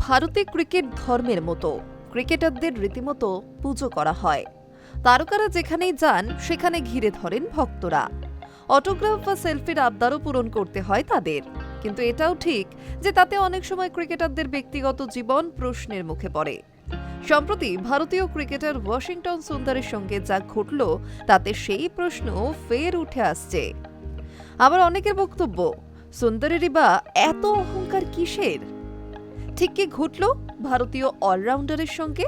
ভারতে ক্রিকেট ধর্মের মতো ক্রিকেটারদের রীতিমতো পুজো করা হয়। তারকারা যেখানেই যান সেখানে ঘিরে ধরেন ভক্তরা। অটোগ্রাফ বা সেলফির আবদারও পূরণ করতে হয় তাদের। কিন্তু এটাও ঠিক যে তাতে অনেক সময় ক্রিকেটারদের ব্যক্তিগত জীবন প্রশ্নের মুখে পড়ে। সম্প্রতি ভারতীয় ক্রিকেটার ওয়াশিংটন সুন্দরের সঙ্গে যা ঘটল তাতে সেই প্রশ্ন ফের উঠে আসছে। আবার অনেকের বক্তব্য, সুন্দরেরই বা এত অহংকার কিসের? ঠিক কি ঘটল ভারতীয় অলরাউন্ডারের সঙ্গে?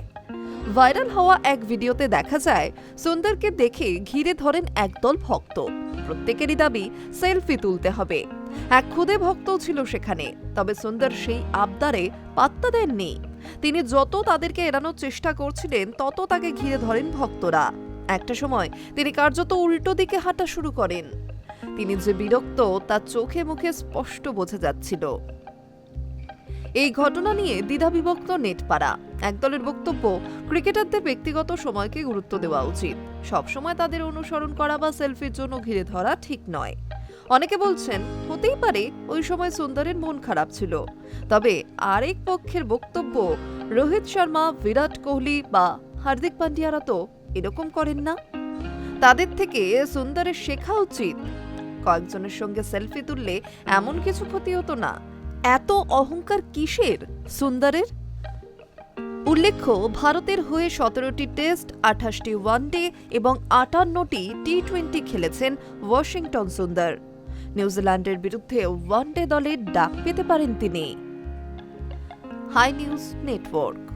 ভাইরাল হওয়া এক ভিডিওতে দেখা যায় সুন্দরকে দেখে ঘিরে ধরেন একদল ভক্ত। প্রত্যেকেরই দাবি সেলফি তুলতে হবে। এক খুদে ভক্তও ছিল সেখানে, তবে সুন্দর সেই আবদারে পাত্তা দেননি। তিনি যত তাদেরকে এড়ানোর চেষ্টা করছিলেন তত তাকে ঘিরে ধরেন ভক্তরা। একটা সময় তিনি কার্যত উল্টো দিকে হাঁটা শুরু করেন। তিনি যে বিরক্ত তা চোখে মুখে স্পষ্ট বোঝা যাচ্ছিল। এই ঘটনা নিয়ে দ্বিধাবিভক্ত নেটপাড়া। একদলের বক্তব্য, ক্রিকেটারদের ব্যক্তিগত সময়কে গুরুত্ব দেওয়া উচিত, সবসময় তাদের অনুসরণ করা বা সেলফির জন্য ঘিরে ধরা ঠিক নয়। অনেকে বলছেন হতেই পারে ওই সময় সুন্দরের মন খারাপ ছিল। তবে আরেক পক্ষের বক্তব্য, রোহিত শর্মা, বিরাট কোহলি বা হার্দিক পান্ডিয়ারা তো এরকম করেন না। তাদের থেকে সুন্দরের শেখা উচিত। কয়েকজনের সঙ্গে সেলফি তুললে এমন কিছু ক্ষতি হতো না। এত অহংকার কিসের সুন্দরের? উল্লেখ্য, ভারতের হয়ে 17টি টেস্ট, 28টি ওয়ানডে এবং 58টি টি-20 খেলেছেন ওয়াশিংটন সুন্দর। নিউজিল্যান্ডের বিরুদ্ধে ওয়ানডে দলে ডাক পেতে পারেন তিনি। Hi news network.